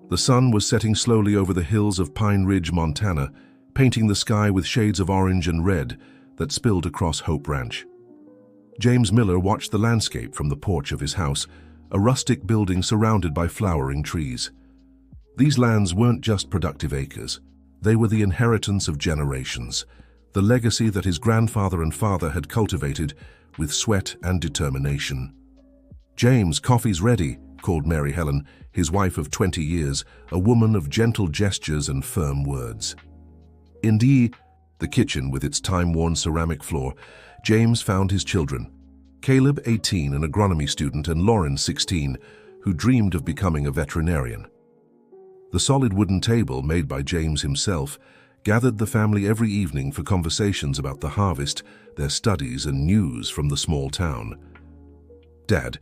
The sun was setting slowly over the hills of Pine Ridge, Montana, painting the sky with shades of orange and red that spilled across Hope Ranch. James Miller watched the landscape from the porch of his house, a rustic building surrounded by flowering trees. These lands weren't just productive acres. They were the inheritance of generations, the legacy that his grandfather and father had cultivated with sweat and determination. "James, coffee's ready," called Mary Helen, his wife of 20 years, a woman of gentle gestures and firm words. In the kitchen with its time-worn ceramic floor, James found his children, Caleb, 18, an agronomy student, and Lauren, 16, who dreamed of becoming a veterinarian. The solid wooden table, made by James himself, gathered the family every evening for conversations about the harvest, their studies, and news from the small town. "Dad,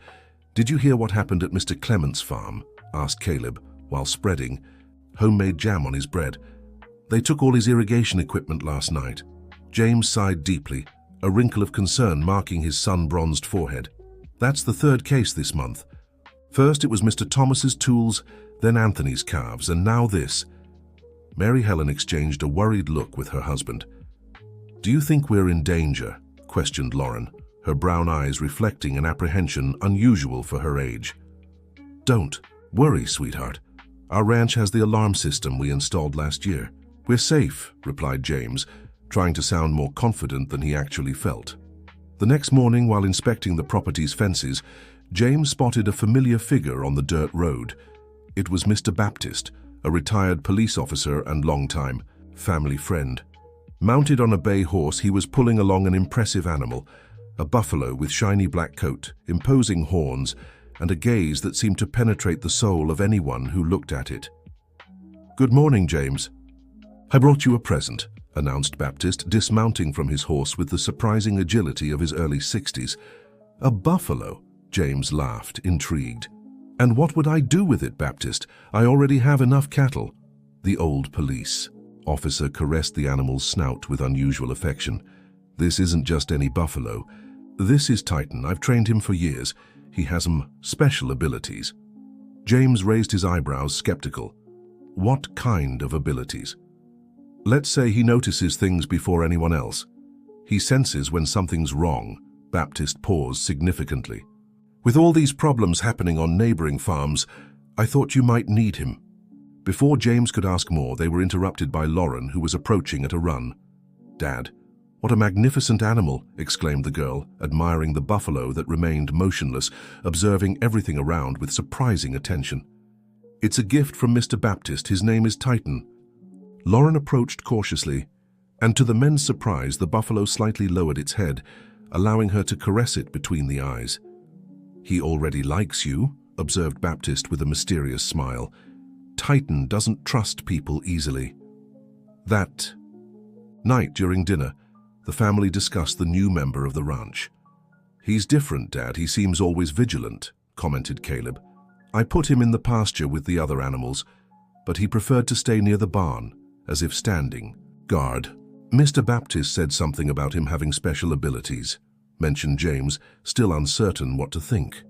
did you hear what happened at Mr. Clement's farm?" asked Caleb, while spreading homemade jam on his bread. "They took all his irrigation equipment last night." James sighed deeply, a wrinkle of concern marking his sun-bronzed forehead. "That's the third case this month. First it was Mr. Thomas's tools, then Anthony's calves, and now this." Mary Helen exchanged a worried look with her husband. "Do you think we're in danger?" questioned Lauren, her brown eyes reflecting an apprehension unusual for her age. "Don't worry, sweetheart. Our ranch has the alarm system we installed last year. We're safe," replied James, trying to sound more confident than he actually felt. The next morning, while inspecting the property's fences, James spotted a familiar figure on the dirt road. It was Mr. Baptist, a retired police officer and longtime family friend. Mounted on a bay horse, he was pulling along an impressive animal, a buffalo with shiny black coat, imposing horns, and a gaze that seemed to penetrate the soul of anyone who looked at it. "Good morning, James. I brought you a present," announced Baptist, dismounting from his horse with the surprising agility of his early 60s. "A buffalo?" James laughed, intrigued. "And what would I do with it, Baptist? I already have enough cattle." The old police officer caressed the animal's snout with unusual affection. "This isn't just any buffalo. This is Titan. I've trained him for years. He has some special abilities." James raised his eyebrows, skeptical. "What kind of abilities?" "Let's say he notices things before anyone else. He senses when something's wrong." Baptist paused significantly. "With all these problems happening on neighboring farms, I thought you might need him." Before James could ask more, they were interrupted by Lauren, who was approaching at a run. "Dad, what a magnificent animal!" exclaimed the girl, admiring the buffalo that remained motionless, observing everything around with surprising attention. "It's a gift from Mr. Baptist. His name is Titan." Lauren approached cautiously, and to the men's surprise, the buffalo slightly lowered its head, allowing her to caress it between the eyes. "He already likes you," observed Baptist with a mysterious smile. "Titan doesn't trust people easily." That night during dinner, the family discussed the new member of the ranch. "He's different, Dad. He seems always vigilant," commented Caleb. "I put him in the pasture with the other animals, but he preferred to stay near the barn, as if standing guard." "Mr. Baptist said something about him having special abilities," mentioned James, still uncertain what to think.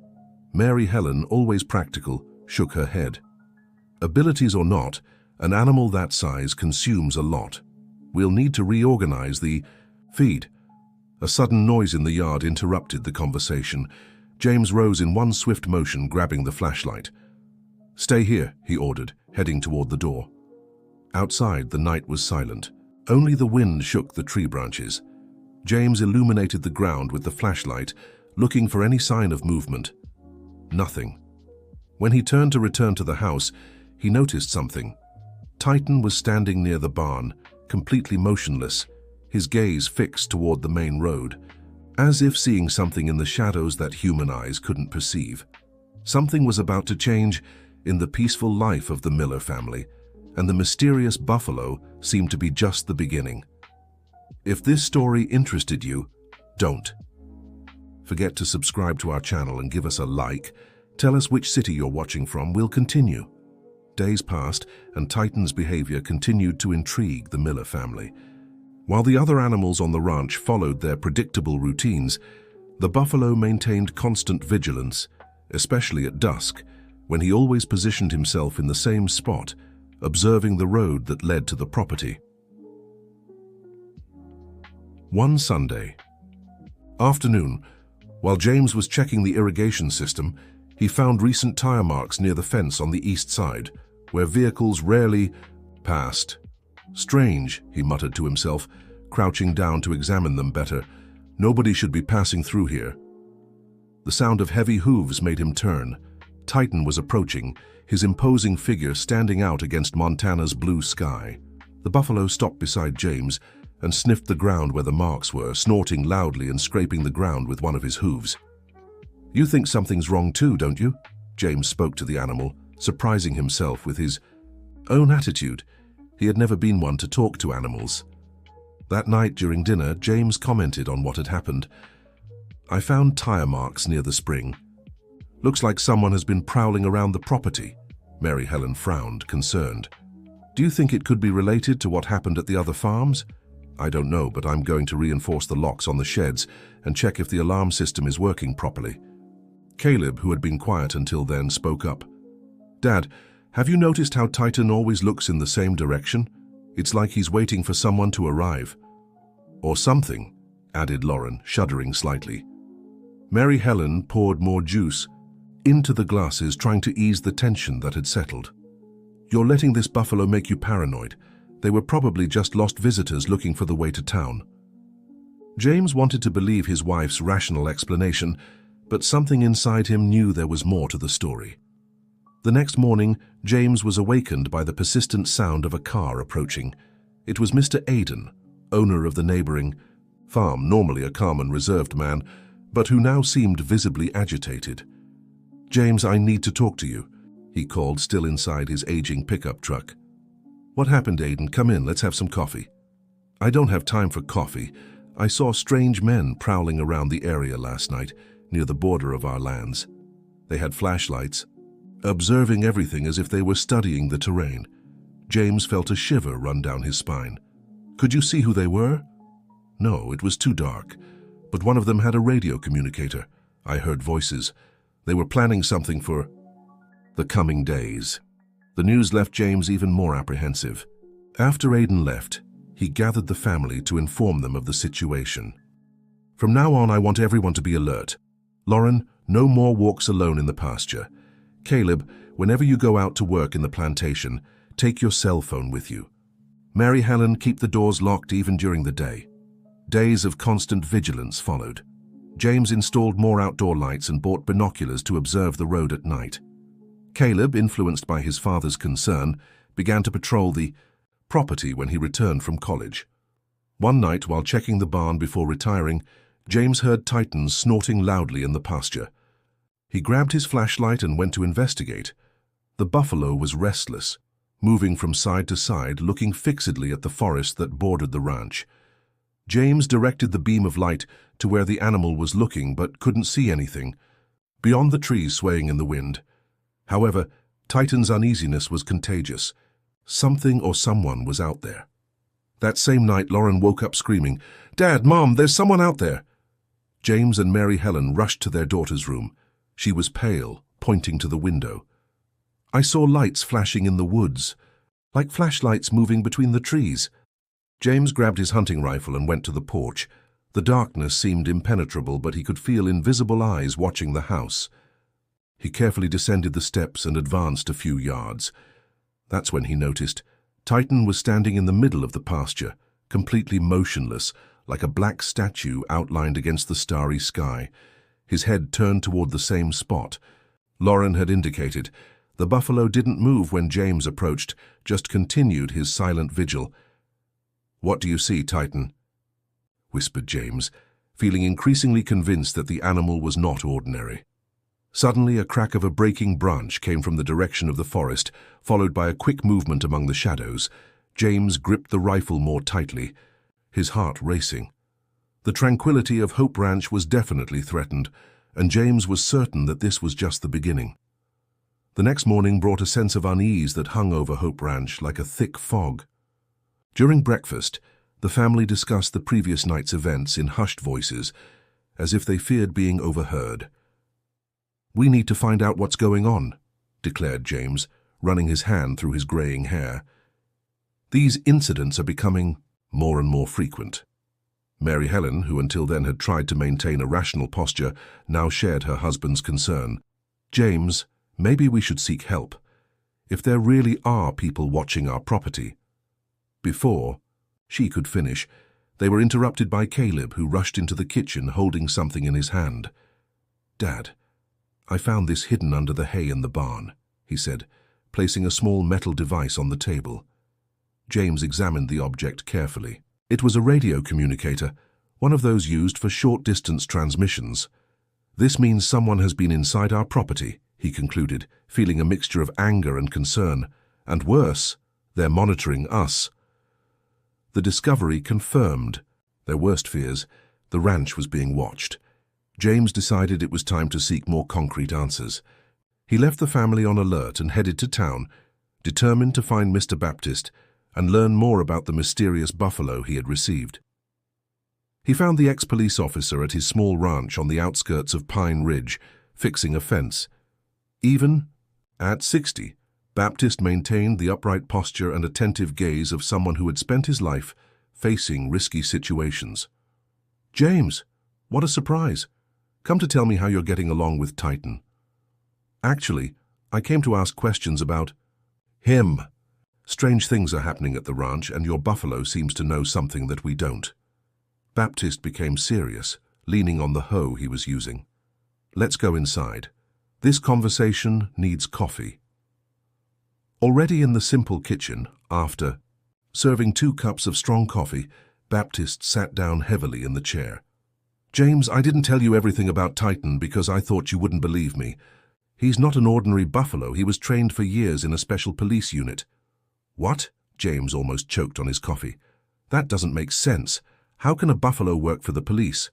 Mary Helen, always practical, shook her head. "Abilities or not, an animal that size consumes a lot. We'll need to reorganize the feed." A sudden noise in the yard interrupted the conversation. James rose in one swift motion, grabbing the flashlight. "Stay here," he ordered, heading toward the door. Outside, the night was silent. Only the wind shook the tree branches. James illuminated the ground with the flashlight, looking for any sign of movement. Nothing. When he turned to return to the house, he noticed something. Titan was standing near the barn, completely motionless, his gaze fixed toward the main road, as if seeing something in the shadows that human eyes couldn't perceive. Something was about to change in the peaceful life of the Miller family, and the mysterious buffalo seemed to be just the beginning. If this story interested you, don't forget to subscribe to our channel and give us a like. Tell us which city you're watching from. We'll continue. Days passed, and Titan's behavior continued to intrigue the Miller family. While the other animals on the ranch followed their predictable routines, the buffalo maintained constant vigilance, especially at dusk, when he always positioned himself in the same spot, observing the road that led to the property. One Sunday afternoon, while James was checking the irrigation system, he found recent tire marks near the fence on the east side, where vehicles rarely passed. "Strange," he muttered to himself, crouching down to examine them better. "Nobody should be passing through here." The sound of heavy hooves made him turn. Titan was approaching, his imposing figure standing out against Montana's blue sky. The buffalo stopped beside James and sniffed the ground where the marks were, snorting loudly and scraping the ground with one of his hooves. "You think something's wrong too, don't you?" James spoke to the animal, surprising himself with his own attitude. He had never been one to talk to animals. That night during dinner, James commented on what had happened. "I found tire marks near the spring. Looks like someone has been prowling around the property." Mary Helen frowned, concerned. "Do you think it could be related to what happened at the other farms?" "I don't know, but I'm going to reinforce the locks on the sheds and check if the alarm system is working properly." Caleb, who had been quiet until then, spoke up. "Dad, have you noticed how Titan always looks in the same direction? It's like he's waiting for someone to arrive." "Or something," added Lauren, shuddering slightly. Mary Helen poured more juice into the glasses, trying to ease the tension that had settled. "You're letting this buffalo make you paranoid. They were probably just lost visitors looking for the way to town." James wanted to believe his wife's rational explanation, but something inside him knew there was more to the story. The next morning, James was awakened by the persistent sound of a car approaching. It was Mr. Aidan, owner of the neighboring farm, normally a calm and reserved man, but who now seemed visibly agitated. "James, I need to talk to you," he called, still inside his aging pickup truck. "What happened, Aidan? Come in, let's have some coffee." "I don't have time for coffee. I saw strange men prowling around the area last night, near the border of our lands. They had flashlights, observing everything as if they were studying the terrain." James felt a shiver run down his spine. "Could you see who they were?" "No, it was too dark. But one of them had a radio communicator. I heard voices. They were planning something for the coming days." The news left James even more apprehensive. After Aidan left, he gathered the family to inform them of the situation. "From now on, I want everyone to be alert. Lauren, no more walks alone in the pasture. Caleb, whenever you go out to work in the plantation, take your cell phone with you. Mary Helen, keep the doors locked even during the day." Days of constant vigilance followed. James installed more outdoor lights and bought binoculars to observe the road at night. Caleb, influenced by his father's concern, began to patrol the property when he returned from college. One night, while checking the barn before retiring, James heard Titan snorting loudly in the pasture. He grabbed his flashlight and went to investigate. The buffalo was restless, moving from side to side, looking fixedly at the forest that bordered the ranch. James directed the beam of light to where the animal was looking, but couldn't see anything beyond the trees swaying in the wind. However, Titan's uneasiness was contagious. Something or someone was out there. That same night, Lauren woke up screaming, "Dad, Mom, there's someone out there!" James and Mary Helen rushed to their daughter's room. She was pale, pointing to the window. "I saw lights flashing in the woods, like flashlights moving between the trees." James grabbed his hunting rifle and went to the porch. The darkness seemed impenetrable, but he could feel invisible eyes watching the house. He carefully descended the steps and advanced a few yards. That's when he noticed Titan was standing in the middle of the pasture, completely motionless, like a black statue outlined against the starry sky, his head turned toward the same spot Lauren had indicated. The buffalo didn't move when James approached, just continued his silent vigil. "What do you see, Titan?" whispered James, feeling increasingly convinced that the animal was not ordinary. Suddenly, a crack of a breaking branch came from the direction of the forest, followed by a quick movement among the shadows. James gripped the rifle more tightly, his heart racing. The tranquility of Hope Ranch was definitely threatened, and James was certain that this was just the beginning. The next morning brought a sense of unease that hung over Hope Ranch like a thick fog. During breakfast, the family discussed the previous night's events in hushed voices, as if they feared being overheard. "We need to find out what's going on," declared James, running his hand through his graying hair. These incidents are becoming more and more frequent. Mary Helen, who until then had tried to maintain a rational posture, now shared her husband's concern. James, maybe we should seek help. If there really are people watching our property. Before she could finish, they were interrupted by Caleb, who rushed into the kitchen holding something in his hand. "Dad, I found this hidden under the hay in the barn," he said, placing a small metal device on the table. James examined the object carefully. It was a radio communicator, one of those used for short-distance transmissions. "This means someone has been inside our property," he concluded, feeling a mixture of anger and concern. "And worse, they're monitoring us." The discovery confirmed their worst fears. The ranch was being watched. James decided it was time to seek more concrete answers. He left the family on alert and headed to town, determined to find Mr. Baptist and learn more about the mysterious buffalo he had received. He found the ex-police officer at his small ranch on the outskirts of Pine Ridge, fixing a fence. Even at 60, Baptist maintained the upright posture and attentive gaze of someone who had spent his life facing risky situations. "James, what a surprise. Come to tell me how you're getting along with Titan." "Actually, I came to ask questions about him. Strange things are happening at the ranch, and your buffalo seems to know something that we don't." Baptist became serious, leaning on the hoe he was using. "Let's go inside. This conversation needs coffee." Already in the simple kitchen, after serving 2 cups of strong coffee, Baptist sat down heavily in the chair. "James, I didn't tell you everything about Titan because I thought you wouldn't believe me. He's not an ordinary buffalo. He was trained for years in a special police unit." "What?" James almost choked on his coffee. "That doesn't make sense. How can a buffalo work for the police?"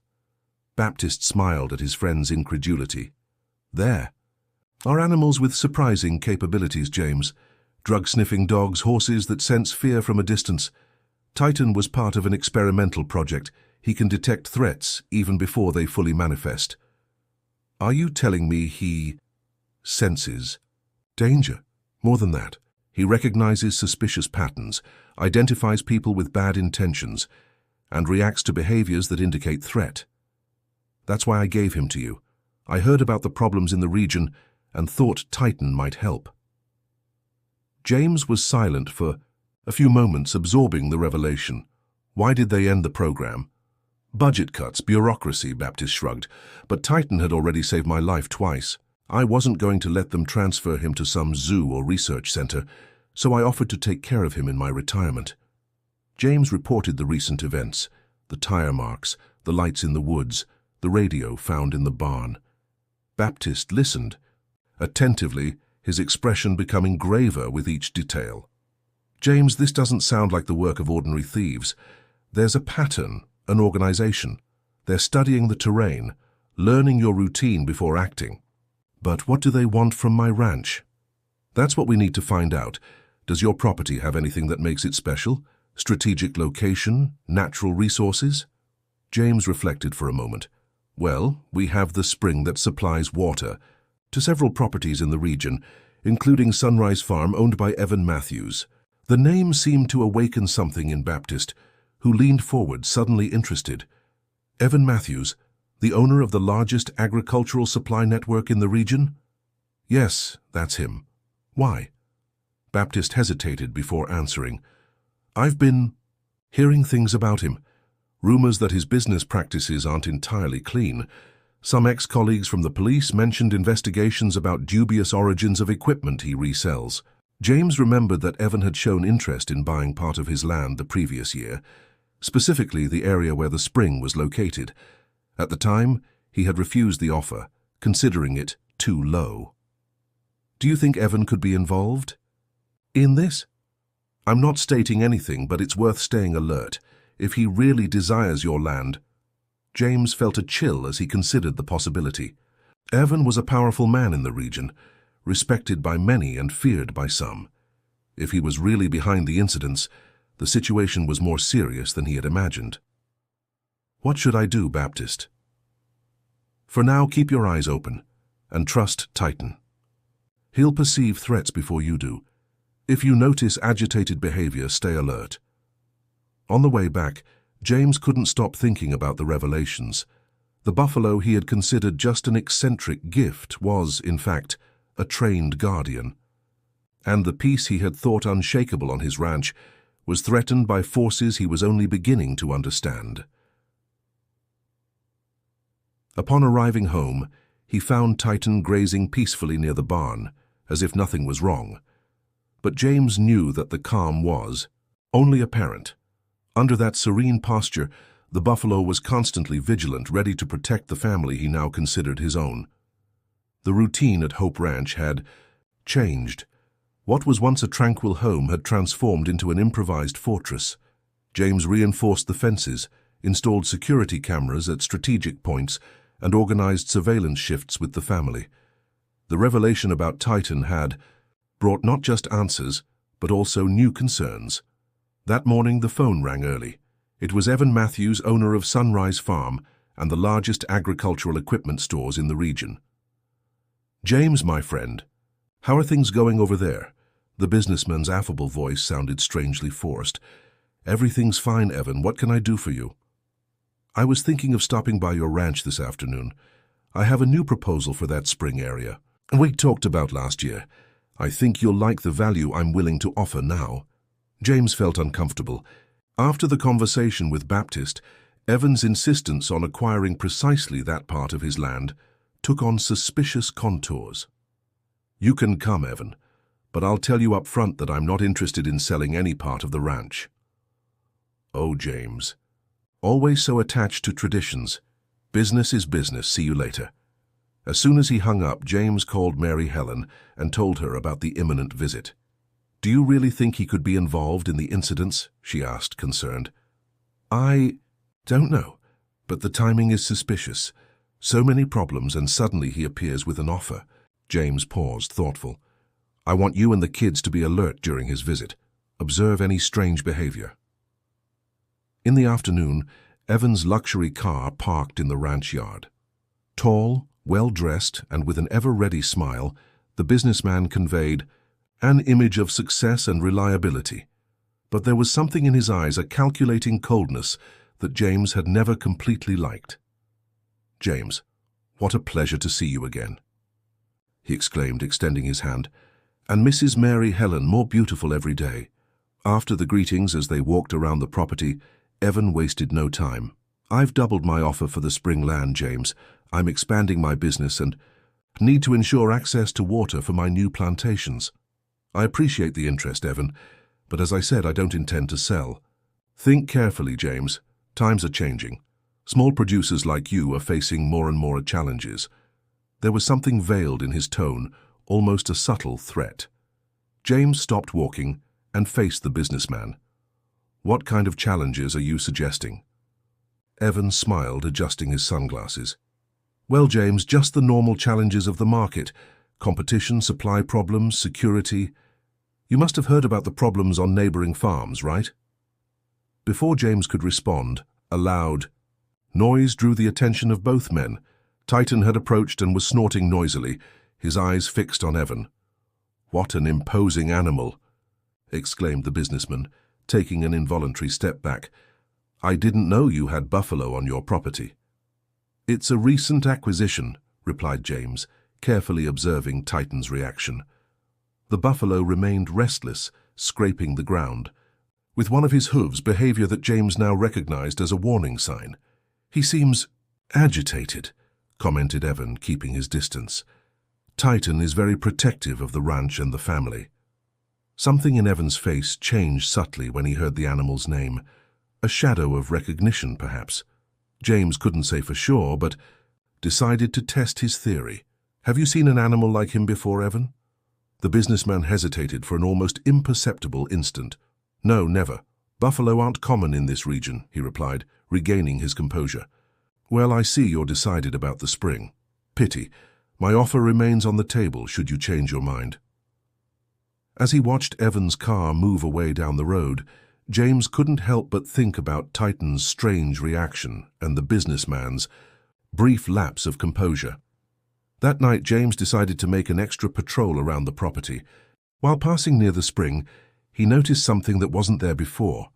Baptist smiled at his friend's incredulity. "There are animals with surprising capabilities, James. Drug-sniffing dogs, horses that sense fear from a distance. Titan was part of an experimental project. He can detect threats even before they fully manifest." "Are you telling me he senses danger?" "More than that. He recognizes suspicious patterns, identifies people with bad intentions, and reacts to behaviors that indicate threat. That's why I gave him to you. I heard about the problems in the region and thought Titan might help." James was silent for a few moments, absorbing the revelation. Why did they end the program? "Budget cuts, bureaucracy," Baptist shrugged. "But Titan had already saved my life twice. I wasn't going to let them transfer him to some zoo or research center, so I offered to take care of him in my retirement." James reported the recent events, the tire marks, the lights in the woods, the radio found in the barn. Baptist listened, attentively, his expression becoming graver with each detail. "James, this doesn't sound like the work of ordinary thieves. There's a pattern, an organization. They're studying the terrain, learning your routine before acting. But what do they want from my ranch?" "That's what we need to find out. Does your property have anything that makes it special? Strategic location? Natural resources?" James reflected for a moment. "Well, we have the spring that supplies water to several properties in the region, including Sunrise Farm owned by Evan Matthews." The name seemed to awaken something in Baptist, who leaned forward, suddenly interested. "Evan Matthews, the owner of the largest agricultural supply network in the region?" "Yes, that's him." "Why?" Baptist hesitated before answering. "I've been hearing things about him. Rumors that his business practices aren't entirely clean. Some ex-colleagues from the police mentioned investigations about dubious origins of equipment he resells." James remembered that Evan had shown interest in buying part of his land the previous year, specifically the area where the spring was located. At the time, he had refused the offer, considering it too low. "Do you think Evan could be involved in this?" "I'm not stating anything, but it's worth staying alert. If he really desires your land..." James felt a chill as he considered the possibility. Evan was a powerful man in the region, respected by many and feared by some. If he was really behind the incidents, the situation was more serious than he had imagined. "What should I do, Baptist?" "For now, keep your eyes open and trust Titan." He'll perceive threats before you do. If you notice agitated behavior, stay alert. On the way back, James couldn't stop thinking about the revelations. The buffalo he had considered just an eccentric gift was, in fact, a trained guardian. And the peace he had thought unshakable on his ranch was threatened by forces he was only beginning to understand. Upon arriving home, he found Titan grazing peacefully near the barn, as if nothing was wrong. But James knew that the calm was only apparent. Under that serene posture, the buffalo was constantly vigilant, ready to protect the family he now considered his own. The routine at Hope Ranch had changed. What was once a tranquil home had transformed into an improvised fortress. James reinforced the fences, installed security cameras at strategic points, and organized surveillance shifts with the family. The revelation about Titan had brought not just answers, but also new concerns. That morning the phone rang early. It was Evan Matthews, owner of Sunrise Farm and the largest agricultural equipment stores in the region. "James, my friend, how are things going over there?" The businessman's affable voice sounded strangely forced. "Everything's fine, Evan. What can I do for you?" "I was thinking of stopping by your ranch this afternoon. I have a new proposal for that spring area. We talked about last year. I think you'll like the value I'm willing to offer now." James felt uncomfortable. After the conversation with Baptist, Evan's insistence on acquiring precisely that part of his land took on suspicious contours. "You can come, Evan, but I'll tell you up front that I'm not interested in selling any part of the ranch." "Oh, James. Always so attached to traditions. Business is business. See you later." As soon as he hung up, James called Mary Helen and told her about the imminent visit. "Do you really think he could be involved in the incidents?" she asked, concerned. "I don't know, but the timing is suspicious. So many problems, and suddenly he appears with an offer." James paused, thoughtful. "I want you and the kids to be alert during his visit. Observe any strange behavior." In the afternoon, Evan's luxury car parked in the ranch yard. Tall, well-dressed, and with an ever-ready smile, the businessman conveyed an image of success and reliability. But there was something in his eyes, a calculating coldness, that James had never completely liked. "James, what a pleasure to see you again," he exclaimed, extending his hand. "And Mrs. Mary Helen, more beautiful every day." After the greetings as they walked around the property, Evan wasted no time. "I've doubled my offer for the spring land, James. I'm expanding my business and need to ensure access to water for my new plantations. I appreciate the interest, Evan, but as I said, I don't intend to sell. Think carefully, James. Times are changing. Small producers like you are facing more and more challenges." There was something veiled in his tone, almost a subtle threat. James stopped walking and faced the businessman. "What kind of challenges are you suggesting?" Evan smiled, adjusting his sunglasses. "Well, James, just the normal challenges of the market. Competition, supply problems, security. You must have heard about the problems on neighboring farms, right?" Before James could respond, a loud noise drew the attention of both men. Titan had approached and was snorting noisily, his eyes fixed on Evan. "What an imposing animal!" exclaimed the businessman, taking an involuntary step back. "I didn't know you had buffalo on your property." "It's a recent acquisition," replied James, carefully observing Titan's reaction. The buffalo remained restless, scraping the ground, with one of his hooves, behavior that James now recognized as a warning sign. "He seems agitated," commented Evan, keeping his distance. "Titan is very protective of the ranch and the family." Something in Evan's face changed subtly when he heard the animal's name. A shadow of recognition, perhaps. James couldn't say for sure, but decided to test his theory. "Have you seen an animal like him before, Evan?" The businessman hesitated for an almost imperceptible instant. "No, never. Buffalo aren't common in this region," he replied, regaining his composure. "Well, I see you're decided about the spring. Pity. My offer remains on the table should you change your mind." As he watched Evan's car move away down the road, James couldn't help but think about Titan's strange reaction and the businessman's brief lapse of composure. That night, James decided to make an extra patrol around the property. While passing near the spring, he noticed something that wasn't there before.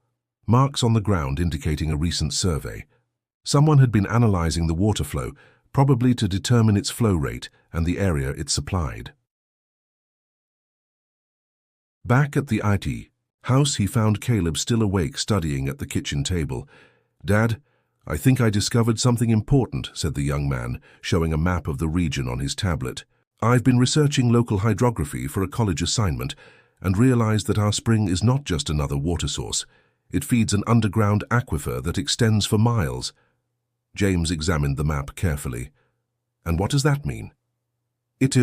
Marks on the ground indicating a recent survey. Someone had been analyzing the water flow, probably to determine its flow rate and the area it supplied. Back at the IT house, he found Caleb still awake, studying at the kitchen table. "Dad, I think I discovered something important," said the young man, showing a map of the region on his tablet. "I've been researching local hydrography for a college assignment and realized that our spring is not just another water source. It feeds an underground aquifer that extends for miles." James examined the map carefully. "And what does that mean?" "It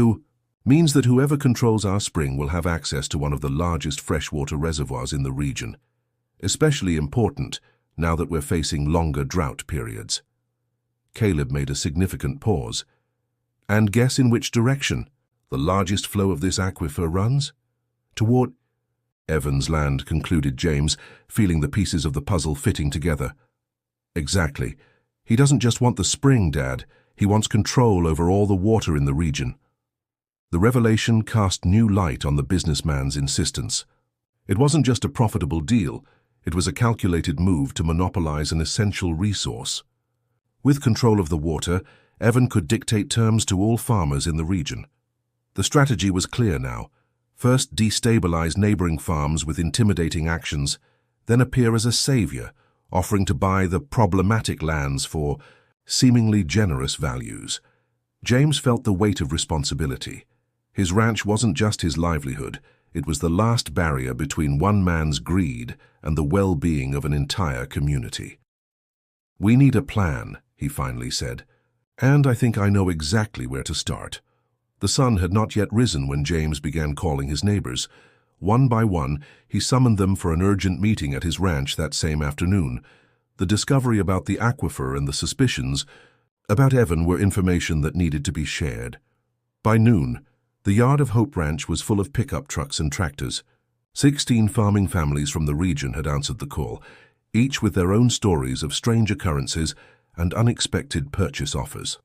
means that whoever controls our spring will have access to one of the largest freshwater reservoirs in the region. Especially important now that we're facing longer drought periods." Caleb made a significant pause. "And guess in which direction the largest flow of this aquifer runs?" "Toward Evans Land," concluded James, feeling the pieces of the puzzle fitting together. "Exactly. He doesn't just want the spring, Dad. He wants control over all the water in the region." The revelation cast new light on the businessman's insistence. It wasn't just a profitable deal. It was a calculated move to monopolize an essential resource. With control of the water, Evan could dictate terms to all farmers in the region. The strategy was clear now. First, destabilize neighboring farms with intimidating actions, then appear as a savior, offering to buy the problematic lands for seemingly generous values. James felt the weight of responsibility. His ranch wasn't just his livelihood. It was the last barrier between one man's greed and the well-being of an entire community. "We need a plan," he finally said, "and I think I know exactly where to start." The sun had not yet risen when James began calling his neighbors. One by one, he summoned them for an urgent meeting at his ranch that same afternoon. The discovery about the aquifer and the suspicions about Evan were information that needed to be shared. By noon, the yard of Hope Ranch was full of pickup trucks and tractors. 16 farming families from the region had answered the call, each with their own stories of strange occurrences and unexpected purchase offers.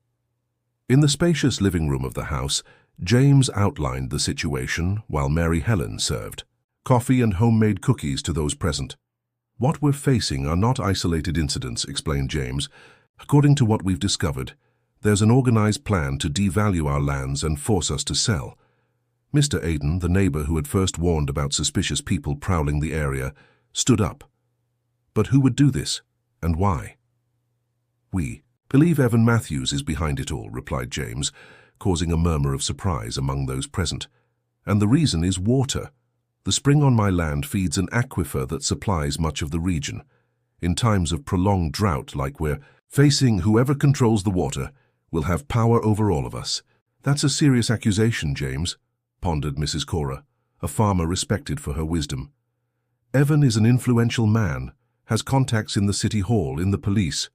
In the spacious living room of the house, James outlined the situation while Mary Helen served coffee and homemade cookies to those present. "What we're facing are not isolated incidents," explained James. "According to what we've discovered, there's an organized plan to devalue our lands and force us to sell." Mr. Aden, the neighbor who had first warned about suspicious people prowling the area, stood up. "But who would do this, and why?" "We believe Evan Matthews is behind it all," replied James, causing a murmur of surprise among those present. "And the reason is water. The spring on my land feeds an aquifer that supplies much of the region. In times of prolonged drought like we're facing, whoever controls the water will have power over all of us." "That's a serious accusation, James," pondered Mrs. Cora, a farmer respected for her wisdom. "Evan is an influential man, has contacts in the city hall, in the police."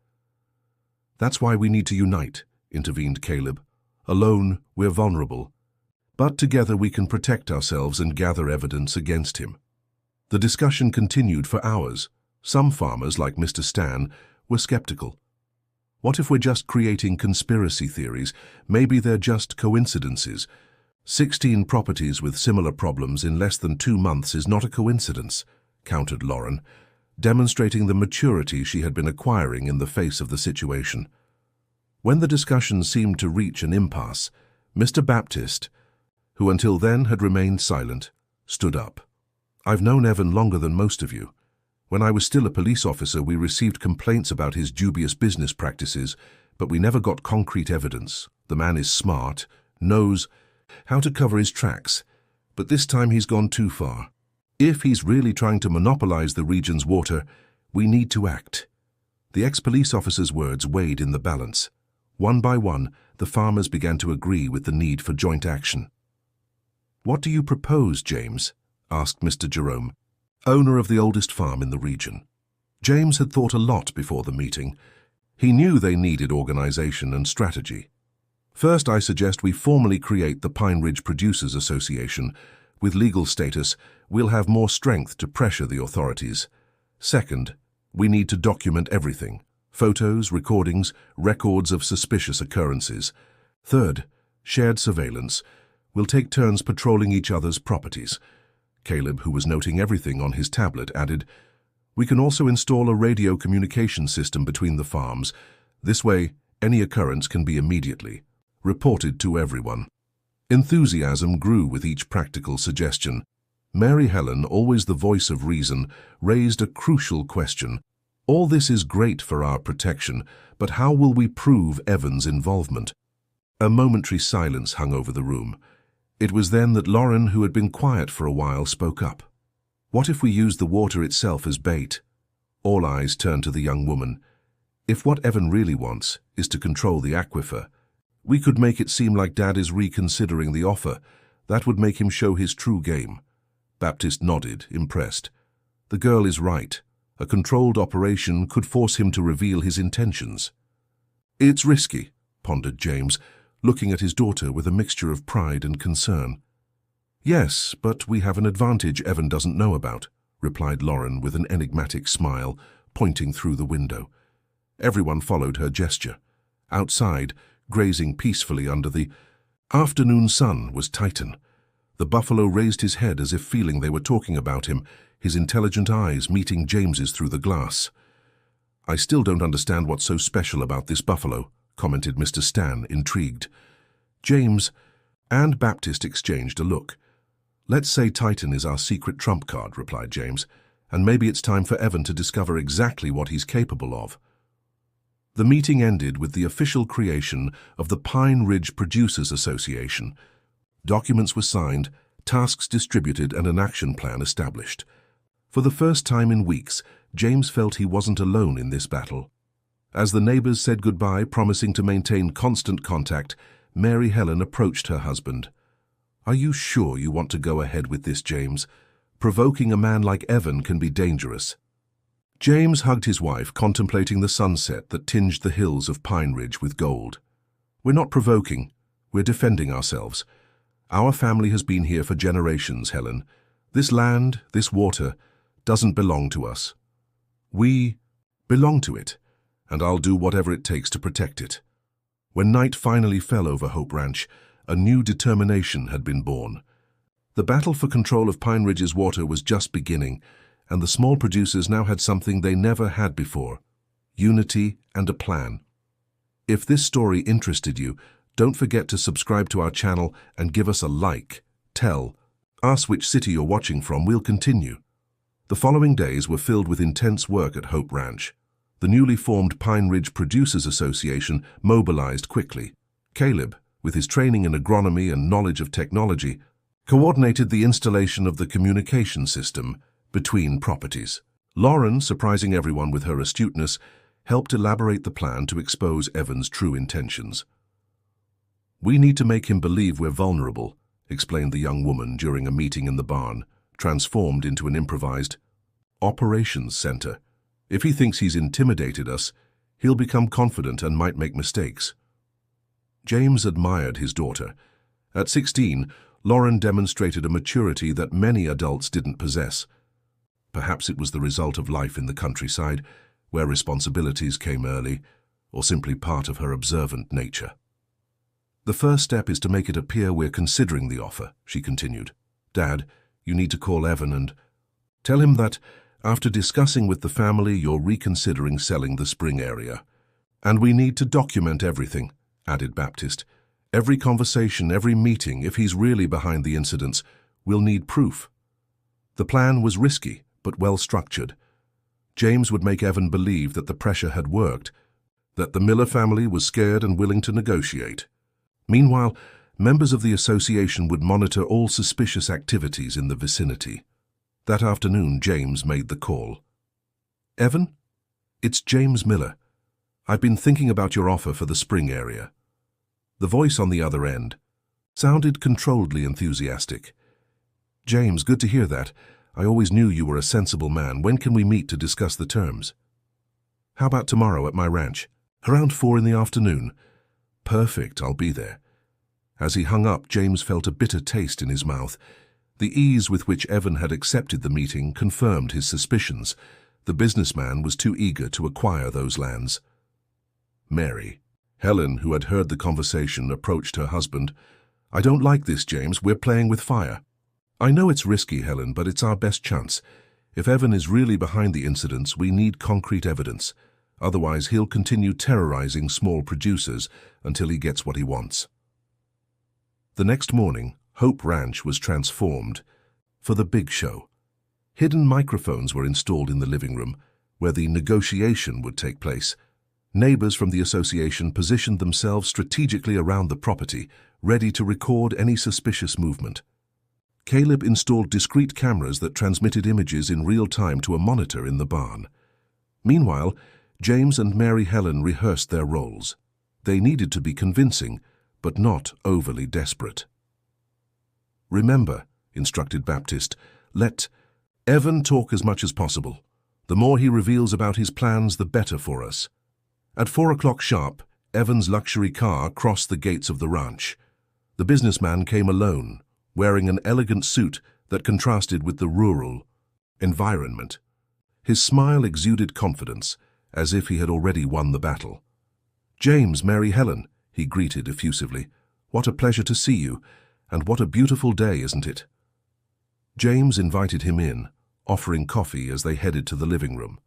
"That's why we need to unite," intervened Caleb. "Alone, we're vulnerable. But together we can protect ourselves and gather evidence against him." The discussion continued for hours. Some farmers, like Mr. Stan, were skeptical. What if we're just creating conspiracy theories? Maybe they're just coincidences. 16 properties with similar problems in less than 2 months is not a coincidence, countered Lauren, demonstrating the maturity she had been acquiring in the face of the situation. When the discussion seemed to reach an impasse, Mr. Baptist, who until then had remained silent, stood up. "I've known Evan longer than most of you. When I was still a police officer, we received complaints about his dubious business practices, but we never got concrete evidence. The man is smart, knows how to cover his tracks, but this time he's gone too far. If he's really trying to monopolize the region's water, we need to act." The ex-police officer's words weighed in the balance. One by one, the farmers began to agree with the need for joint action. "What do you propose, James?" asked Mr. Jerome, owner of the oldest farm in the region. James had thought a lot before the meeting. He knew they needed organization and strategy. "First, I suggest we formally create the Pine Ridge Producers Association. With legal status, we'll have more strength to pressure the authorities. Second, we need to document everything: photos, recordings, records of suspicious occurrences. Third, Shared surveillance. We'll take turns patrolling each other's properties. Caleb, who was noting everything on his tablet, added, "We can also install a radio communication system between the farms. This way, any occurrence can be immediately reported to everyone." Enthusiasm grew with each practical suggestion. Mary Helen, always the voice of reason, raised a crucial question. All this is great for our protection, but how will we prove Evan's involvement? A momentary silence hung over the room. It was then that Lauren, who had been quiet for a while, spoke up. "What if we use the water itself as bait?" All eyes turned to the young woman. "If what Evan really wants is to control the aquifer, we could make it seem like Dad is reconsidering the offer. That would make him show his true game." Baptist nodded, impressed. "The girl is right. A controlled operation could force him to reveal his intentions." "It's risky," pondered James, looking at his daughter with a mixture of pride and concern. "Yes, but we have an advantage Evan doesn't know about," replied Lauren with an enigmatic smile, pointing through the window. Everyone followed her gesture. Outside, grazing peacefully under the afternoon sun, was Titan. The buffalo raised his head as if feeling they were talking about him, his intelligent eyes meeting James's through the glass. "I still don't understand what's so special about this buffalo," commented Mr. Stan, intrigued. James and Baptist exchanged a look. "Let's say Titan is our secret trump card," replied James, "and maybe it's time for Evan to discover exactly what he's capable of." The meeting ended with the official creation of the Pine Ridge Producers Association. Documents were signed, tasks distributed, and an action plan established. For the first time in weeks, James felt he wasn't alone in this battle. As the neighbors said goodbye, promising to maintain constant contact, Mary Helen approached her husband. "Are you sure you want to go ahead with this, James? Provoking a man like Evan can be dangerous." James hugged his wife, contemplating the sunset that tinged the hills of Pine Ridge with gold. "We're not provoking. We're defending ourselves. Our family has been here for generations, Helen. This land, this water, doesn't belong to us. We belong to it, and I'll do whatever it takes to protect it." When night finally fell over Hope Ranch, a new determination had been born. The battle for control of Pine Ridge's water was just beginning, and the small producers now had something they never had before: unity and a plan. If this story interested you, don't forget to subscribe to our channel and give us a like. Tell us which city you're watching from. We'll continue. The following days were filled with intense work at Hope Ranch. The newly formed Pine Ridge Producers Association mobilized quickly. Caleb, with his training in agronomy and knowledge of technology, coordinated the installation of the communication system between properties. Lauren, surprising everyone with her astuteness, helped elaborate the plan to expose Evan's true intentions. "We need to make him believe we're vulnerable," explained the young woman during a meeting in the barn, transformed into an improvised operations center. "If he thinks he's intimidated us, he'll become confident and might make mistakes." James admired his daughter. At 16, Lauren demonstrated a maturity that many adults didn't possess. Perhaps it was the result of life in the countryside, where responsibilities came early, or simply part of her observant nature. "The first step is to make it appear we're considering the offer," she continued. "Dad, you need to call Evan and tell him that, after discussing with the family, you're reconsidering selling the spring area. And we need to document everything," added Baptist. "Every conversation, every meeting. If he's really behind the incidents, we'll need proof." The plan was risky, but well-structured. James would make Evan believe that the pressure had worked, that the Miller family was scared and willing to negotiate. Meanwhile, members of the association would monitor all suspicious activities in the vicinity. That afternoon, James made the call. "Evan, it's James Miller. I've been thinking about your offer for the spring area." The voice on the other end sounded controlledly enthusiastic. "James, good to hear that. I always knew you were a sensible man. When can we meet to discuss the terms?" "How about tomorrow at my ranch? Around 4 in the afternoon. "Perfect, I'll be there." As he hung up, James felt a bitter taste in his mouth. The ease with which Evan had accepted the meeting confirmed his suspicions. The businessman was too eager to acquire those lands. Mary Helen, who had heard the conversation, approached her husband. "I don't like this, James. We're playing with fire." "I know it's risky, Helen, but it's our best chance. If Evan is really behind the incidents, we need concrete evidence. Otherwise, he'll continue terrorizing small producers until he gets what he wants." The next morning, Hope Ranch was transformed for the big show. Hidden microphones were installed in the living room, where the negotiation would take place. Neighbors from the association positioned themselves strategically around the property, ready to record any suspicious movement. Caleb installed discrete cameras that transmitted images in real time to a monitor in the barn. Meanwhile, James and Mary Helen rehearsed their roles. They needed to be convincing, but not overly desperate. "Remember," instructed Baptist, "let Evan talk as much as possible. The more he reveals about his plans, the better for us." At 4 o'clock sharp, Evan's luxury car crossed the gates of the ranch. The businessman came alone, wearing an elegant suit that contrasted with the rural environment. His smile exuded confidence, as if he had already won the battle. "James, Mary Helen," he greeted effusively. "What a pleasure to see you, and what a beautiful day, isn't it?" James invited him in, offering coffee as they headed to the living room.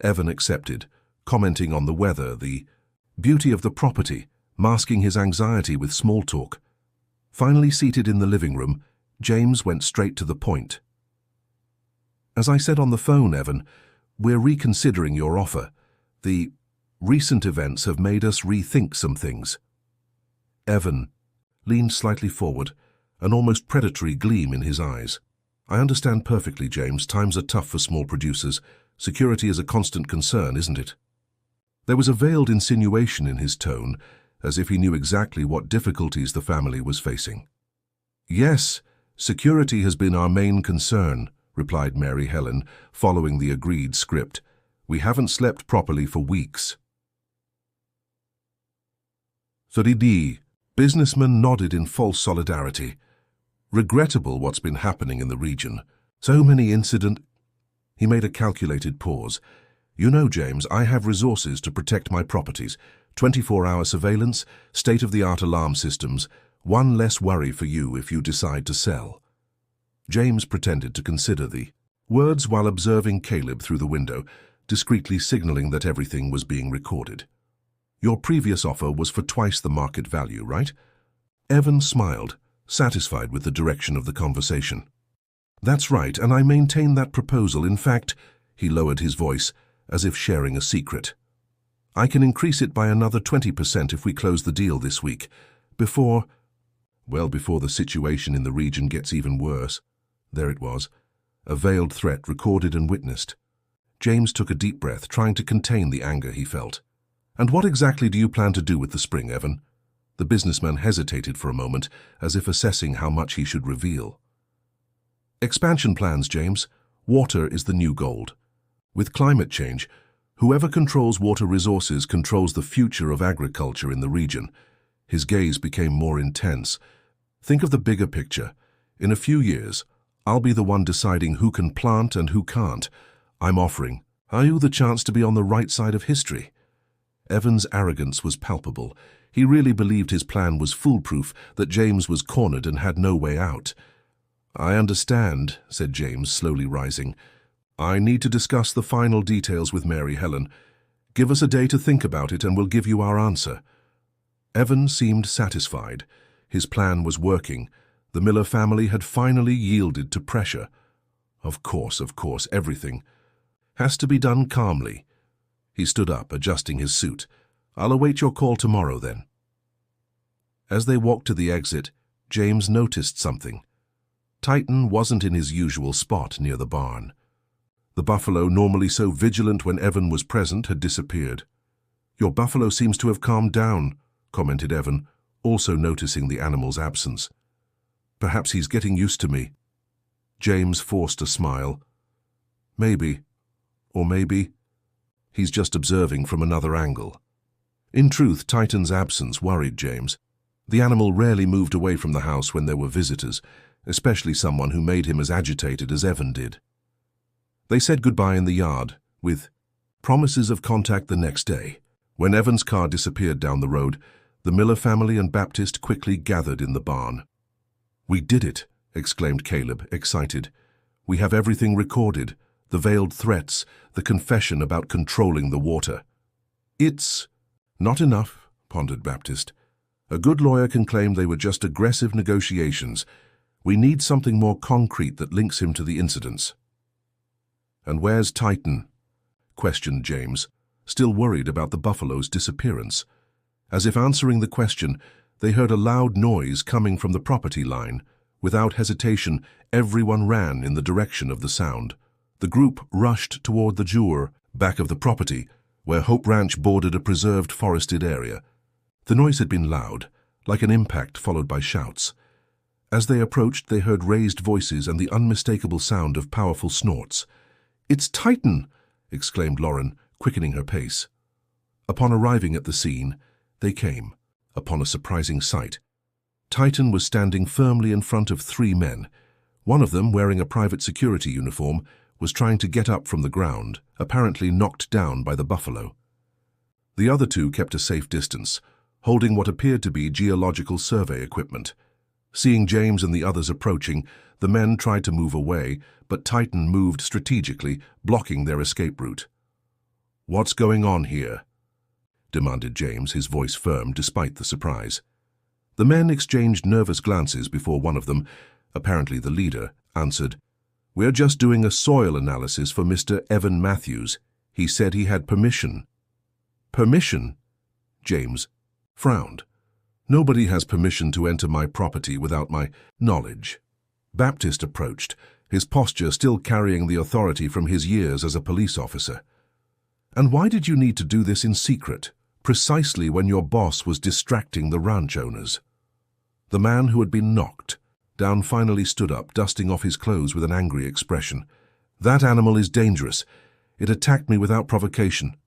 Evan accepted, commenting on the weather, the beauty of the property, masking his anxiety with small talk. Finally seated in the living room, James went straight to the point. "As I said on the phone, Evan, we're reconsidering your offer. The recent events have made us rethink some things." Evan leaned slightly forward, an almost predatory gleam in his eyes. "I understand perfectly, James. Times are tough for small producers. Security is a constant concern, isn't it?" There was a veiled insinuation in his tone, as if he knew exactly what difficulties the family was facing. "Yes, security has been our main concern," replied Mary Helen, following the agreed script. "We haven't slept properly for weeks." The businessman nodded in false solidarity. "Regrettable what's been happening in the region. So many incidents." He made a calculated pause. "You know, James, I have resources to protect my properties. 24-hour surveillance, state-of-the-art alarm systems, one less worry for you if you decide to sell." James pretended to consider the words while observing Caleb through the window, discreetly signaling that everything was being recorded. "Your previous offer was for twice the market value, right?" Evan smiled, satisfied with the direction of the conversation. "That's right, and I maintain that proposal. In fact," he lowered his voice, as if sharing a secret, "I can increase it by another 20% if we close the deal this week, before the situation in the region gets even worse." There it was, a veiled threat recorded and witnessed. James took a deep breath, trying to contain the anger he felt. "And what exactly do you plan to do with the spring, Evan?" The businessman hesitated for a moment, as if assessing how much he should reveal. "Expansion plans, James. Water is the new gold. With climate change, whoever controls water resources controls the future of agriculture in the region." His gaze became more intense. "Think of the bigger picture. In a few years, I'll be the one deciding who can plant and who can't. I'm offering you the chance to be on the right side of history." Evan's arrogance was palpable. He really believed his plan was foolproof, that James was cornered and had no way out. "I understand," said James, slowly rising. "I need to discuss the final details with Mary Helen. Give us a day to think about it and we'll give you our answer." Evan seemed satisfied. His plan was working. The Miller family had finally yielded to pressure. Of course, everything has to be done calmly." He stood up, adjusting his suit. "I'll await your call tomorrow, then." As they walked to the exit, James noticed something. Titan wasn't in his usual spot near the barn. The buffalo, normally so vigilant when Evan was present, had disappeared. "Your buffalo seems to have calmed down," commented Evan, also noticing the animal's absence. "Perhaps he's getting used to me." James forced a smile. "Maybe. Or maybe he's just observing from another angle." In truth, Titan's absence worried James. The animal rarely moved away from the house when there were visitors, especially someone who made him as agitated as Evan did. They said goodbye in the yard, with promises of contact the next day. When Evan's car disappeared down the road, the Miller family and Baptist quickly gathered in the barn. "We did it," exclaimed Caleb, excited. "We have everything recorded, the veiled threats, the confession about controlling the water." "It's not enough," pondered Baptist. "A good lawyer can claim they were just aggressive negotiations. We need something more concrete that links him to the incidents." "And where's Titan?" questioned James, still worried about the buffalo's disappearance. As if answering the question, they heard a loud noise coming from the property line. Without hesitation, everyone ran in the direction of the sound. The group rushed toward the Jewel, back of the property, where Hope Ranch bordered a preserved forested area. The noise had been loud, like an impact followed by shouts. As they approached, they heard raised voices and the unmistakable sound of powerful snorts. "It's Titan!" exclaimed Lauren, quickening her pace. Upon arriving at the scene, they came upon a surprising sight. Titan was standing firmly in front of three men. One of them, wearing a private security uniform, was trying to get up from the ground, apparently knocked down by the buffalo. The other two kept a safe distance, holding what appeared to be geological survey equipment. Seeing James and the others approaching, the men tried to move away, but Titan moved strategically, blocking their escape route. "What's going on here?" demanded James, his voice firm despite the surprise. The men exchanged nervous glances before one of them, apparently the leader, answered, "We're just doing a soil analysis for Mr. Evan Matthews. He said he had permission." "Permission?" James frowned. "Nobody has permission to enter my property without my knowledge." Baptist approached, his posture still carrying the authority from his years as a police officer. "And why did you need to do this in secret, precisely when your boss was distracting the ranch owners?" The man who had been knocked down finally stood up, dusting off his clothes with an angry expression. "That animal is dangerous. It attacked me without provocation."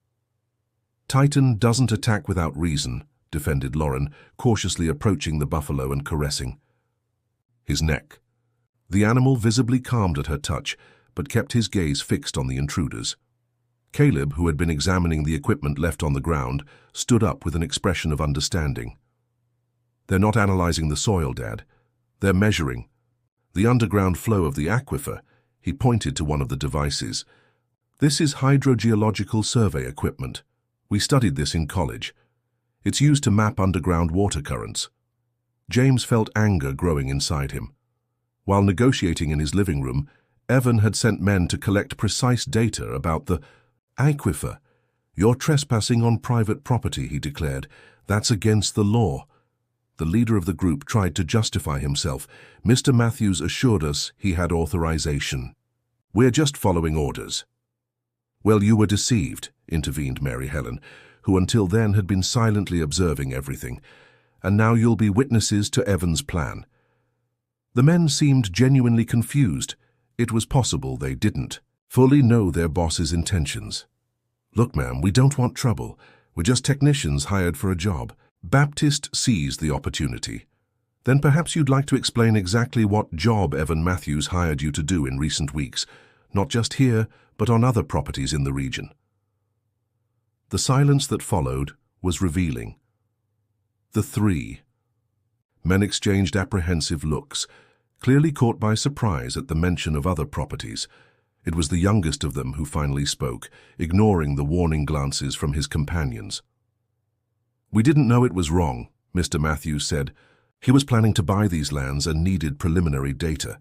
"Titan doesn't attack without reason," defended Lauren, cautiously approaching the buffalo and caressing his neck. The animal visibly calmed at her touch, but kept his gaze fixed on the intruders. Caleb, who had been examining the equipment left on the ground, stood up with an expression of understanding. "They're not analyzing the soil, Dad. They're measuring the underground flow of the aquifer." He pointed to one of the devices. "This is hydrogeological survey equipment. We studied this in college. It's used to map underground water currents." James felt anger growing inside him. While negotiating in his living room, Evan had sent men to collect precise data about the aquifer. "You're trespassing on private property," he declared. "That's against the law." The leader of the group tried to justify himself. "Mr. Matthews assured us he had authorization. We're just following orders." "Well, you were deceived," intervened Mary Helen, who until then had been silently observing everything. "And now you'll be witnesses to Evan's plan." The men seemed genuinely confused. It was possible they didn't fully know their boss's intentions. "Look, ma'am, we don't want trouble. We're just technicians hired for a job." Baptist seized the opportunity. "Then perhaps you'd like to explain exactly what job Evan Matthews hired you to do in recent weeks, not just here, but on other properties in the region." The silence that followed was revealing. The three men exchanged apprehensive looks, clearly caught by surprise at the mention of other properties. It was the youngest of them who finally spoke, ignoring the warning glances from his companions. "We didn't know it was wrong," Mr. Matthews said. "He was planning to buy these lands and needed preliminary data.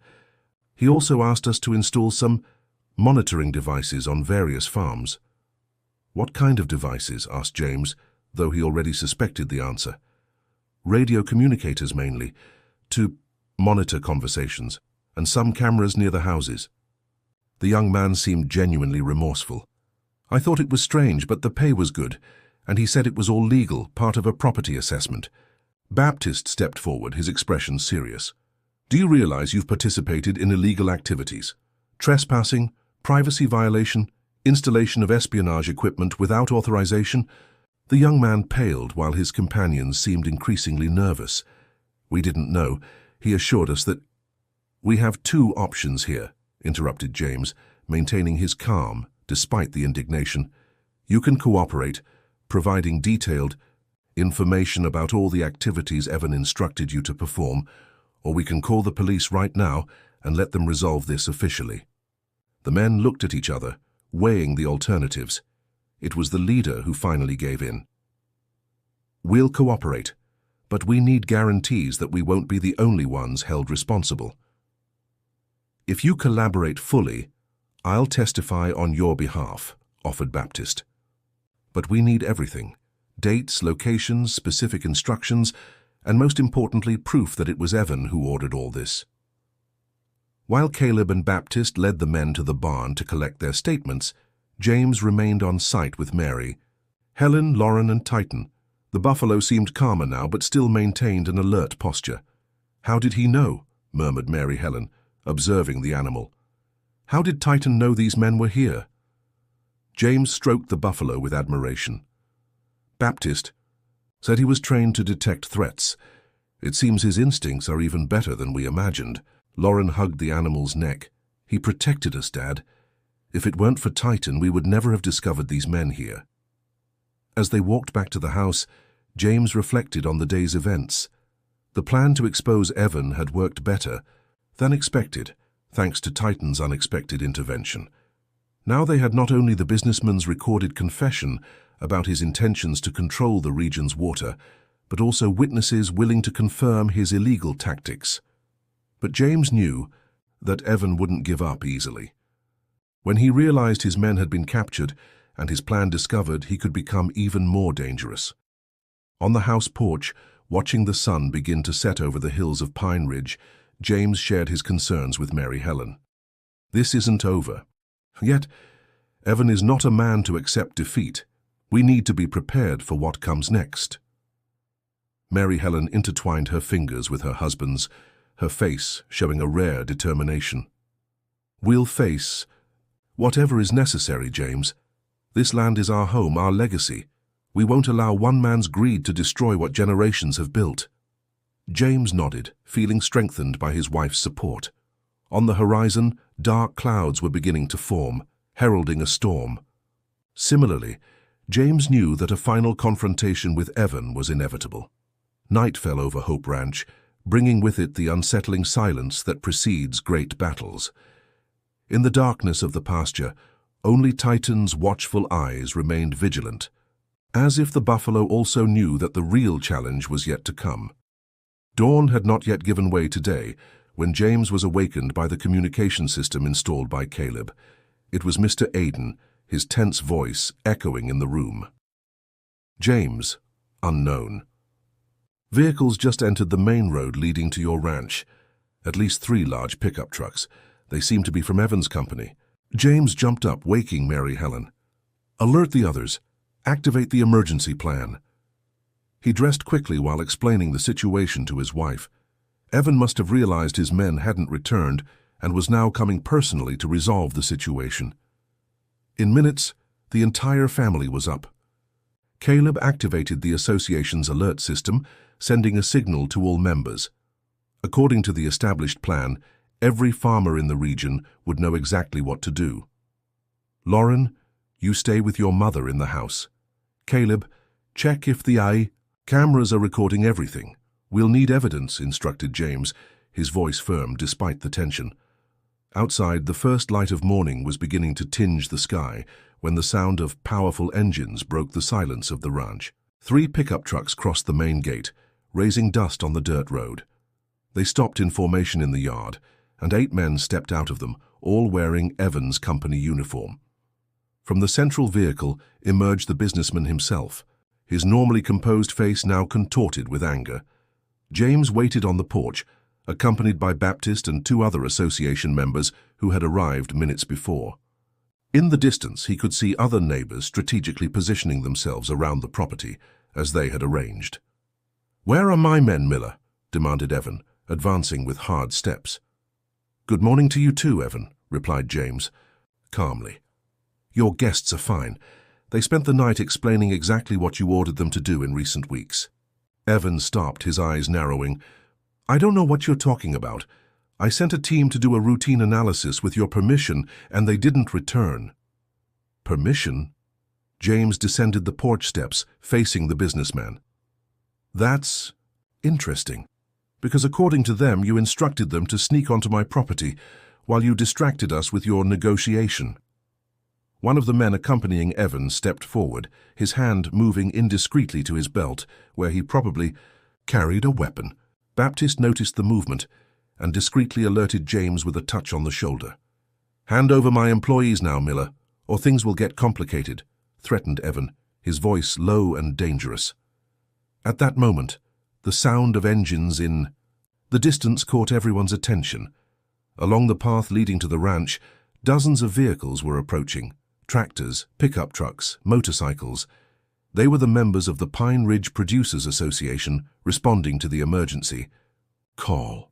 He also asked us to install some monitoring devices on various farms." "What kind of devices?" asked James, though he already suspected the answer. "Radio communicators mainly, to monitor conversations, and some cameras near the houses." The young man seemed genuinely remorseful. "I thought it was strange, but the pay was good, and he said it was all legal, part of a property assessment." Baptist stepped forward, his expression serious. "Do you realize you've participated in illegal activities? Trespassing, privacy violation, installation of espionage equipment without authorization?" The young man paled while his companions seemed increasingly nervous. "We didn't know. He assured us that—" "We have two options here," interrupted James, maintaining his calm despite the indignation. "You can cooperate, providing detailed information about all the activities Evan instructed you to perform, or we can call the police right now and let them resolve this officially." The men looked at each other, weighing the alternatives. It was the leader who finally gave in. "We'll cooperate, but we need guarantees that we won't be the only ones held responsible. If you collaborate fully, I'll testify on your behalf," offered Baptist. "But we need everything: dates, locations, specific instructions, and most importantly, proof that it was Evan who ordered all this." While Caleb and Baptist led the men to the barn to collect their statements, James remained on site with Mary, Helen, Lauren, and Titan. The buffalo seemed calmer now, but still maintained an alert posture. "How did he know?" murmured Mary Helen, observing the animal. "How did Titan know these men were here?" James stroked the buffalo with admiration. "Baptist said he was trained to detect threats. It seems his instincts are even better than we imagined." Lauren hugged the animal's neck. "He protected us, Dad. If it weren't for Titan, we would never have discovered these men here." As they walked back to the house, James reflected on the day's events. The plan to expose Evan had worked better than expected, thanks to Titan's unexpected intervention. Now they had not only the businessman's recorded confession about his intentions to control the region's water, but also witnesses willing to confirm his illegal tactics. But James knew that Evan wouldn't give up easily. When he realized his men had been captured and his plan discovered, he could become even more dangerous. On the house porch, watching the sun begin to set over the hills of Pine Ridge, James shared his concerns with Mary Helen. "This isn't over. Yet, Evan is not a man to accept defeat. We need to be prepared for what comes next." Mary Helen intertwined her fingers with her husband's, her face showing a rare determination. "We'll face whatever is necessary, James. This land is our home, our legacy. We won't allow one man's greed to destroy what generations have built." James nodded, feeling strengthened by his wife's support. On the horizon, dark clouds were beginning to form, heralding a storm. Similarly, James knew that a final confrontation with Evan was inevitable. Night fell over Hope Ranch, bringing with it the unsettling silence that precedes great battles. In the darkness of the pasture, only Titan's watchful eyes remained vigilant, as if the buffalo also knew that the real challenge was yet to come. Dawn had not yet given way today when James was awakened by the communication system installed by Caleb. It was Mr. Aiden, his tense voice echoing in the room. "James, unknown. Vehicles just entered the main road leading to your ranch. At least 3 large pickup trucks. They seem to be from Evan's company." James jumped up, waking Mary Helen. "Alert the others. Activate the emergency plan." He dressed quickly while explaining the situation to his wife. Evan must have realized his men hadn't returned and was now coming personally to resolve the situation. In minutes, the entire family was up. Caleb activated the association's alert system, sending a signal to all members. According to the established plan, every farmer in the region would know exactly what to do. "Lauren, you stay with your mother in the house. Caleb, check if the cameras are recording everything. We'll need evidence," instructed James, his voice firm despite the tension. Outside, the first light of morning was beginning to tinge the sky when the sound of powerful engines broke the silence of the ranch. 3 pickup trucks crossed the main gate, raising dust on the dirt road. They stopped in formation in the yard, and 8 men stepped out of them, all wearing Evan's company uniform. From the central vehicle emerged the businessman himself, his normally composed face now contorted with anger. James waited on the porch, accompanied by Baptist and 2 other association members who had arrived minutes before. In the distance, he could see other neighbors strategically positioning themselves around the property, as they had arranged. "Where are my men, Miller?" demanded Evan, advancing with hard steps. "Good morning to you too, Evan," replied James, calmly. "Your guests are fine. They spent the night explaining exactly what you ordered them to do in recent weeks." Evan stopped, his eyes narrowing. "I don't know what you're talking about. I sent a team to do a routine analysis with your permission, and they didn't return." "Permission?" James descended the porch steps, facing the businessman. "That's interesting, because according to them, you instructed them to sneak onto my property while you distracted us with your negotiation." One of the men accompanying Evan stepped forward, his hand moving indiscreetly to his belt, where he probably carried a weapon. Baptist noticed the movement and discreetly alerted James with a touch on the shoulder. "Hand over my employees now, Miller, or things will get complicated," threatened Evan, his voice low and dangerous. At that moment, the sound of engines in the distance caught everyone's attention. Along the path leading to the ranch, dozens of vehicles were approaching. Tractors, pickup trucks, motorcycles. They were the members of the Pine Ridge Producers Association responding to the emergency call.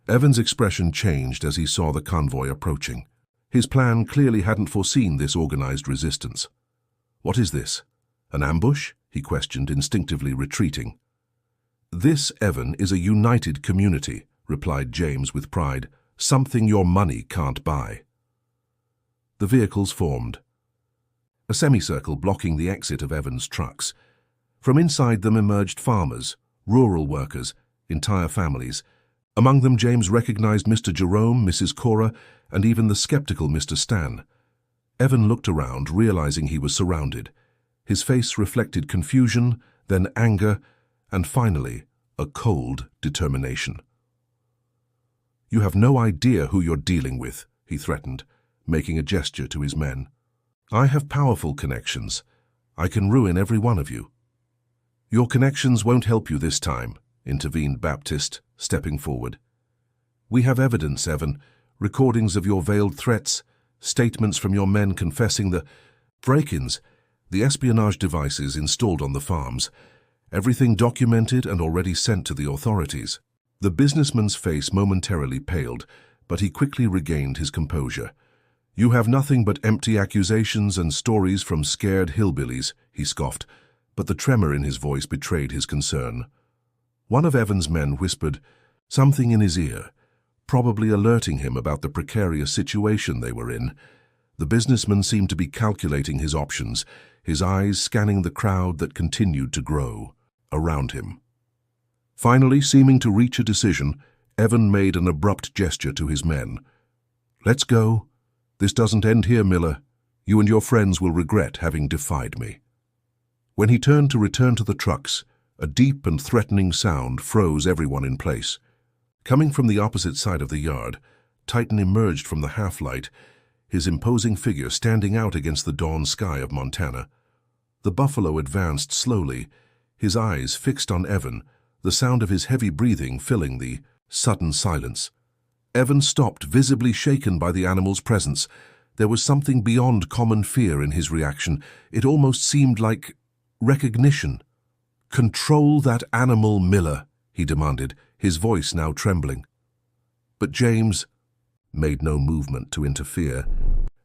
Evan's expression changed as he saw the convoy approaching. His plan clearly hadn't foreseen this organized resistance. "What is this? An ambush?" he questioned, instinctively retreating. "This, Evan, is a united community," replied James with pride. "Something your money can't buy." The vehicles formed, a semicircle blocking the exit of Evan's trucks. From inside them emerged farmers, rural workers, entire families. Among them, James recognized Mr. Jerome, Mrs. Cora, and even the skeptical Mr. Stan. Evan looked around, realizing he was surrounded. His face reflected confusion, then anger, and finally, a cold determination. "You have no idea who you're dealing with," he threatened, making a gesture to his men. "I have powerful connections. I can ruin every one of you." "Your connections won't help you this time," intervened Baptist, stepping forward. "We have evidence, Evan, recordings of your veiled threats, statements from your men confessing the break-ins, the espionage devices installed on the farms, everything documented and already sent to the authorities." The businessman's face momentarily paled, but he quickly regained his composure. "You have nothing but empty accusations and stories from scared hillbillies," he scoffed, but the tremor in his voice betrayed his concern. One of Evan's men whispered something in his ear, probably alerting him about the precarious situation they were in. The businessman seemed to be calculating his options, his eyes scanning the crowd that continued to grow around him. Finally, seeming to reach a decision, Evan made an abrupt gesture to his men. "Let's go. This doesn't end here, Miller. You and your friends will regret having defied me." When he turned to return to the trucks, a deep and threatening sound froze everyone in place. Coming from the opposite side of the yard, Titan emerged from the half-light, his imposing figure standing out against the dawn sky of Montana. The buffalo advanced slowly, his eyes fixed on Evan, the sound of his heavy breathing filling the sudden silence. Evan stopped, visibly shaken by the animal's presence. There was something beyond common fear in his reaction. It almost seemed like recognition. "Control that animal, Miller," he demanded, his voice now trembling. But James made no movement to interfere.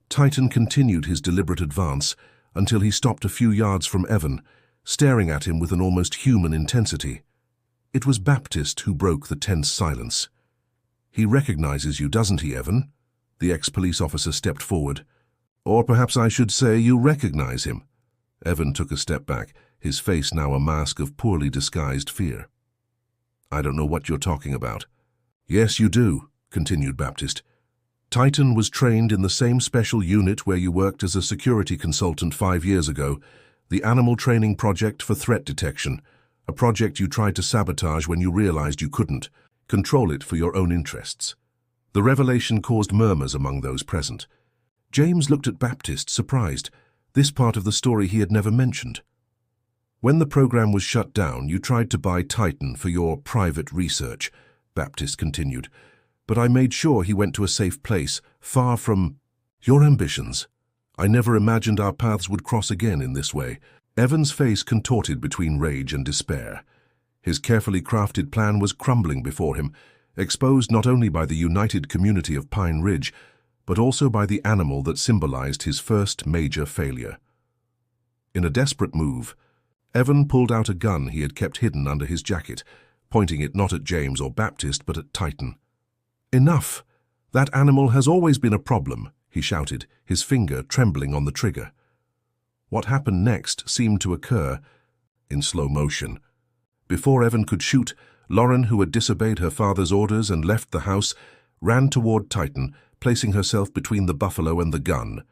Titan continued his deliberate advance until he stopped a few yards from Evan, staring at him with an almost human intensity. It was Baptist who broke the tense silence. "He recognizes you, doesn't he, Evan?" The ex-police officer stepped forward. "Or perhaps I should say you recognize him." Evan took a step back, his face now a mask of poorly disguised fear. "I don't know what you're talking about." "Yes, you do," continued Baptist. "Titan was trained in the same special unit where you worked as a security consultant 5 years ago, the Animal Training Project for Threat Detection, a project you tried to sabotage when you realized you couldn't control it for your own interests." The revelation caused murmurs among those present. James looked at Baptist, surprised. This part of the story he had never mentioned. "When the program was shut down, you tried to buy Titan for your private research," Baptist continued. "But I made sure he went to a safe place, far from your ambitions. I never imagined our paths would cross again in this way." Evan's face contorted between rage and despair. His carefully crafted plan was crumbling before him, exposed not only by the united community of Pine Ridge, but also by the animal that symbolized his first major failure. In a desperate move, Evan pulled out a gun he had kept hidden under his jacket, pointing it not at James or Baptist, but at Titan. "Enough! That animal has always been a problem," he shouted, his finger trembling on the trigger. What happened next seemed to occur in slow motion. Before Evan could shoot, Lauren, who had disobeyed her father's orders and left the house, ran toward Titan, placing herself between the buffalo and the gun.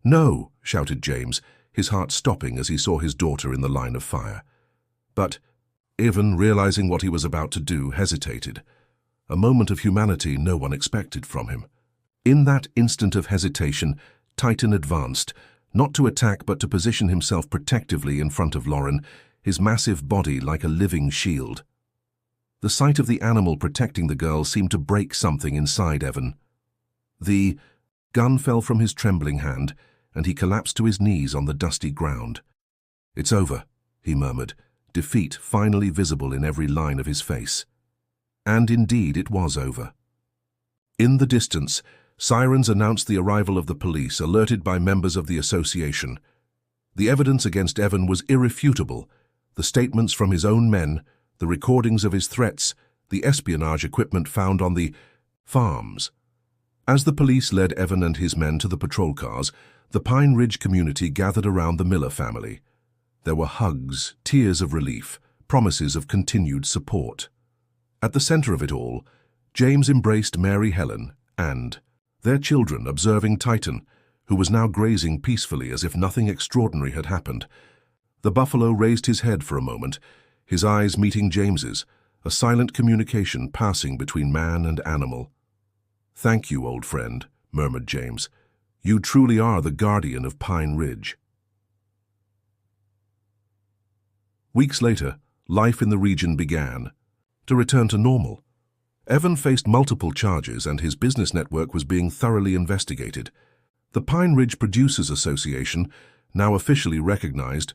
"No!" shouted James, his heart stopping as he saw his daughter in the line of fire. But Evan, realizing what he was about to do, hesitated. A moment of humanity no one expected from him. In that instant of hesitation, Titan advanced, not to attack but to position himself protectively in front of Lauren, his massive body like a living shield. The sight of the animal protecting the girl seemed to break something inside Evan. The gun fell from his trembling hand, and he collapsed to his knees on the dusty ground. "It's over," he murmured, defeat finally visible in every line of his face. And indeed it was over. In the distance, sirens announced the arrival of the police, alerted by members of the association. The evidence against Evan was irrefutable: the statements from his own men, the recordings of his threats, the espionage equipment found on the farms. As the police led Evan and his men to the patrol cars, the Pine Ridge community gathered around the Miller family. There were hugs, tears of relief, promises of continued support. At the center of it all, James embraced Mary Helen and their children, observing Titan, who was now grazing peacefully as if nothing extraordinary had happened. The buffalo raised his head for a moment, his eyes meeting James's, a silent communication passing between man and animal. "Thank you, old friend," murmured James. "You truly are the guardian of Pine Ridge." Weeks later, life in the region began to return to normal. Evan faced multiple charges and his business network was being thoroughly investigated. The Pine Ridge Producers Association, now officially recognized,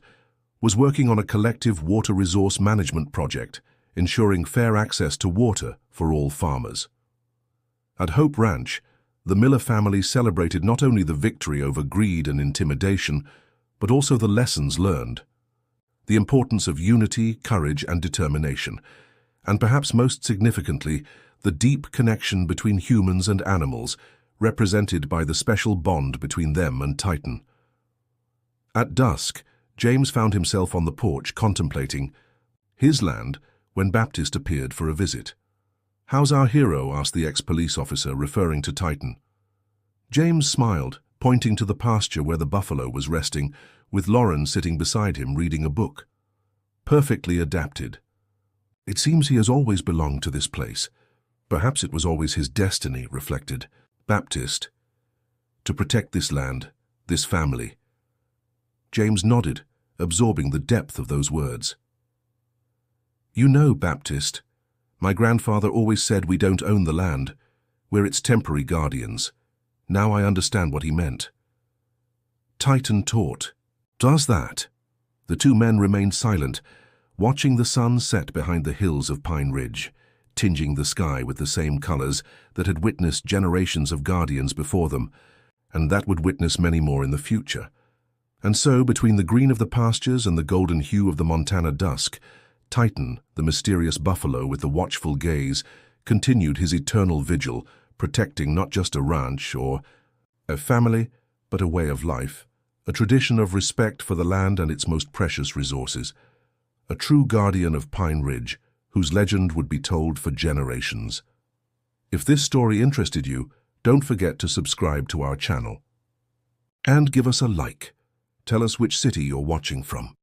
was working on a collective water resource management project, ensuring fair access to water for all farmers. At Hope Ranch, the Miller family celebrated not only the victory over greed and intimidation, but also the lessons learned. The importance of unity, courage, and determination, and perhaps most significantly, the deep connection between humans and animals, represented by the special bond between them and Titan. At dusk, James found himself on the porch contemplating his land when Baptist appeared for a visit. "How's our hero?" asked the ex-police officer, referring to Titan. James smiled, pointing to the pasture where the buffalo was resting, with Lauren sitting beside him reading a book. "Perfectly adapted. It seems he has always belonged to this place. Perhaps it was always his destiny," reflected Baptist, "to protect this land, this family." James nodded, absorbing the depth of those words. "You know, Baptist, my grandfather always said we don't own the land. We're its temporary guardians. Now I understand what he meant." Titan taught. "Does that?" The two men remained silent, watching the sun set behind the hills of Pine Ridge, tinging the sky with the same colors that had witnessed generations of guardians before them, and that would witness many more in the future. And so, between the green of the pastures and the golden hue of the Montana dusk, Titan, the mysterious buffalo with the watchful gaze, continued his eternal vigil, protecting not just a ranch or a family, but a way of life, a tradition of respect for the land and its most precious resources. A true guardian of Pine Ridge, whose legend would be told for generations. If this story interested you, don't forget to subscribe to our channel. And give us a like. Tell us which city you're watching from.